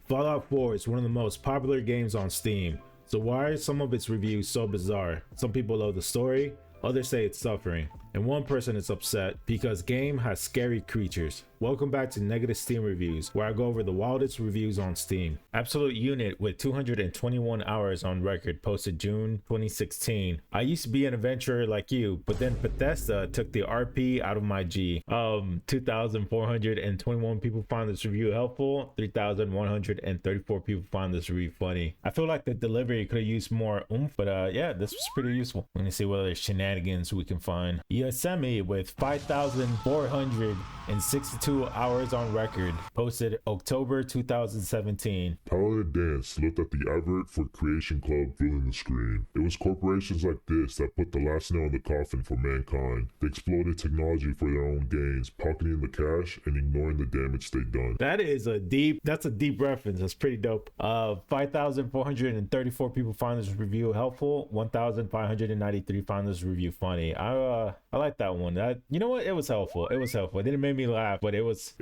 Fallout 4 is one of the most popular games on Steam. So why are some of its reviews so bizarre? Some people love the story, others say it's suffering, and one person is upset because game has scary creatures. Welcome back to Negative Steam Reviews, where I go over the wildest reviews on Steam. Absolute Unit with 221 hours on record, posted June 2016. I used to be an adventurer like you, but then Bethesda took the RP out of my G. 2,421 people found this review helpful, 3,134 people found this review funny. I feel like the delivery could have used more oomph, but yeah, this was pretty useful. Let me see what other shenanigans we can find. Yosemite with 5,462 hours on record, posted October 2017. Paladin Dance looked at the advert for Creation Club filling the screen. It was corporations like this that put the last nail in the coffin for mankind. They exploited technology for their own gains, pocketing the cash and ignoring the damage they've done. That's a deep reference. That's pretty dope. 5,434 people found this review helpful. 1,593 found this review funny. I like that one. You know what? It was helpful. It didn't make me laugh, but it was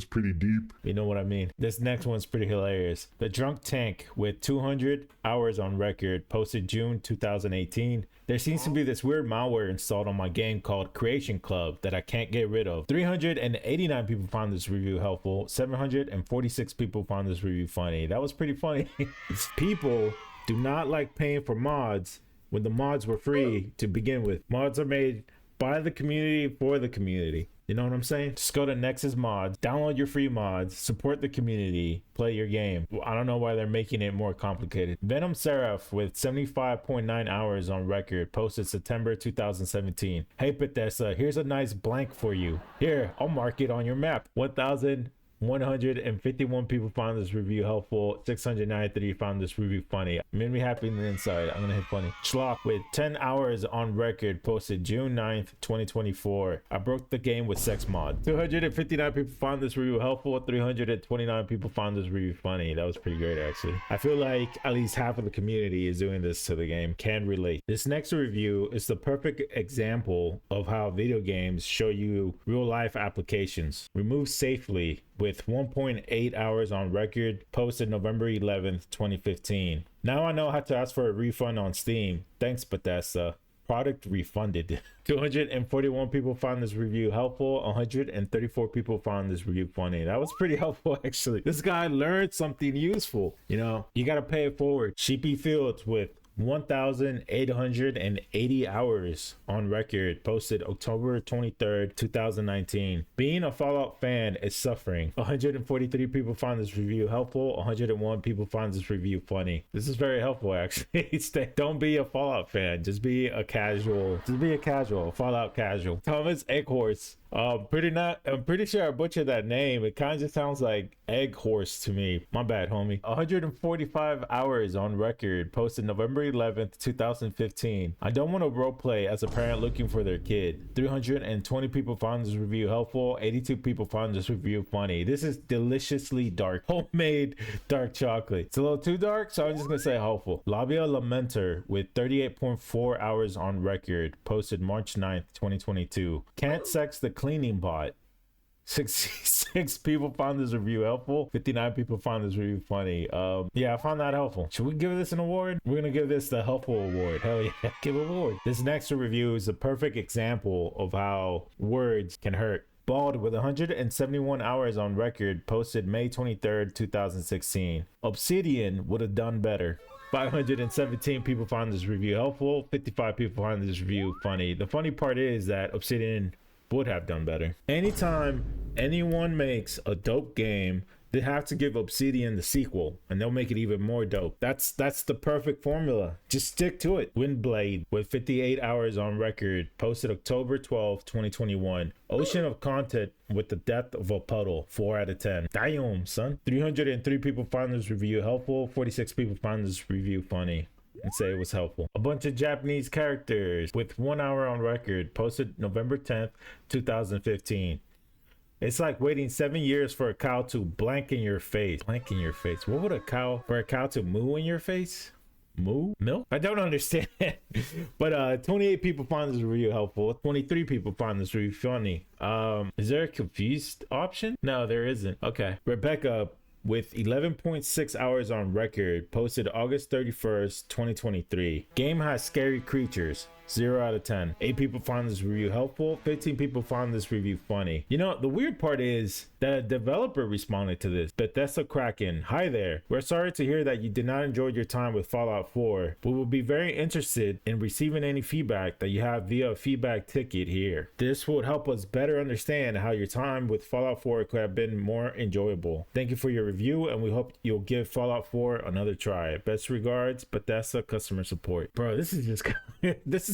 pretty deep. You know what I mean? This next one's pretty hilarious. The Drunk Tank with 200 hours on record, posted June 2018. There seems to be this weird malware installed on my game called Creation Club that I can't get rid of. 389 people found this review helpful. 746 people found this review funny. That was pretty funny. People do not like paying for mods when the mods were free to begin with. Mods are made by the community for the community. You know what I'm saying? Just go to Nexus Mods, download your free mods, support the community, play your game. I don't know why they're making it more complicated. Venom Seraph with 75.9 hours on record, posted September 2017. Hey Bethesda, here's a nice blank for you. Here, I'll mark it on your map. 1,151 people found this review helpful. 693 found this review funny. Made me happy on the inside. I'm gonna hit funny. Schlock with 10 hours on record, posted June 9th, 2024. I broke the game with sex mod. 259 people found this review helpful. 329 people found this review funny. That was pretty great, actually. I feel like at least half of the community is doing this to the game. Can relate. This next review is the perfect example of how video games show you real life applications. Remove safely with 1.8 hours on record, posted November 11th, 2015. Now I know how to ask for a refund on Steam. Thanks, Bethesda. Product refunded. 241 people found this review helpful. 134 people found this review funny. That was pretty helpful, actually. This guy learned something useful. You know, you got to pay it forward. Sheepy Fields with 1,880 hours on record, posted October 23rd, 2019. Being a Fallout fan is suffering. 143 people found this review helpful. 101 people found this review funny. This is very helpful, actually. Don't be a Fallout fan. Just be a casual. Fallout casual. Thomas Egghorse. I'm pretty sure I butchered that name. It kind of just sounds like egg horse to me. My bad, homie. 145 hours on record, posted November 11th, 2015. I don't want to roleplay as a parent looking for their kid. 320 people found this review helpful. 82 people found this review funny. This is deliciously dark. Homemade dark chocolate. It's a little too dark, so I'm just gonna say helpful. Labia Lamenter with 38.4 hours on record, posted March 9th, 2022. Can't sex the cleaning bot. 66 people found this review helpful. 59 people found this review funny. Yeah, I found that helpful. Should we give this an award? We're gonna give this the helpful award. Hell yeah, give an award. This next review is a perfect example of how words can hurt. Bald with 171 hours on record, posted May 23rd, 2016. Obsidian would have done better. 517 people found this review helpful. 55 people found this review funny. The funny part is that Obsidian would have done better. Anytime anyone makes a dope game, they have to give Obsidian the sequel and they'll make it even more dope. That's the perfect formula. Just stick to it. Windblade with 58 hours on record, posted October 12th, 2021. Ocean of content with the depth of a puddle. 4 out of 10. Damn, son. 303 people found this review helpful. 46 people found this review funny and say it was helpful. A bunch of Japanese characters with 1 hour on record, posted November 10th, 2015. It's like waiting 7 years for a cow to blank in your face. Blank in your face. What would a cow to moo in your face? Moo? Milk? I don't understand. But 28 people found this review helpful. 23 people found this review funny. Is there a confused option? No, there isn't. Okay. Rebecca with 11.6 hours on record, posted August 31st, 2023. Game has scary creatures. 0 out of 10. 8 people found this review helpful. 15 people found this review funny. You know, the weird part is that a developer responded to this. Bethesda Kraken. Hi there. We're sorry to hear that you did not enjoy your time with Fallout 4. We will be very interested in receiving any feedback that you have via a feedback ticket here. This would help us better understand how your time with Fallout 4 could have been more enjoyable. Thank you for your review, and we hope you'll give Fallout 4 another try. Best regards, Bethesda customer support. Bro, this is just this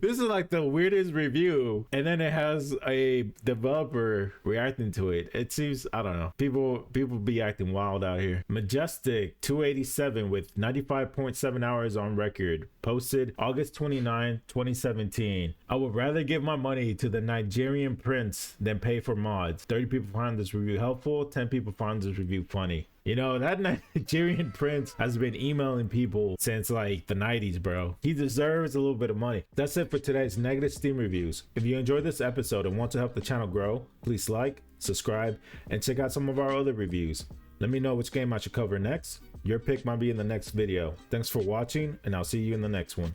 is like the weirdest review, and then it has a developer reacting to it. It seems, I don't know, people be acting wild out here. Majestic 287 with 95.7 hours on record, posted August 29, 2017. I would rather give my money to the Nigerian prince than pay for mods. 30 people found this review helpful. 10 people found this review funny. You know, that Nigerian prince has been emailing people since like the 90s, bro. He deserves a little bit of money. That's it for today's negative Steam reviews. If you enjoyed this episode and want to help the channel grow, please like, subscribe, and check out some of our other reviews. Let me know which game I should cover next. Your pick might be in the next video. Thanks for watching, and I'll see you in the next one.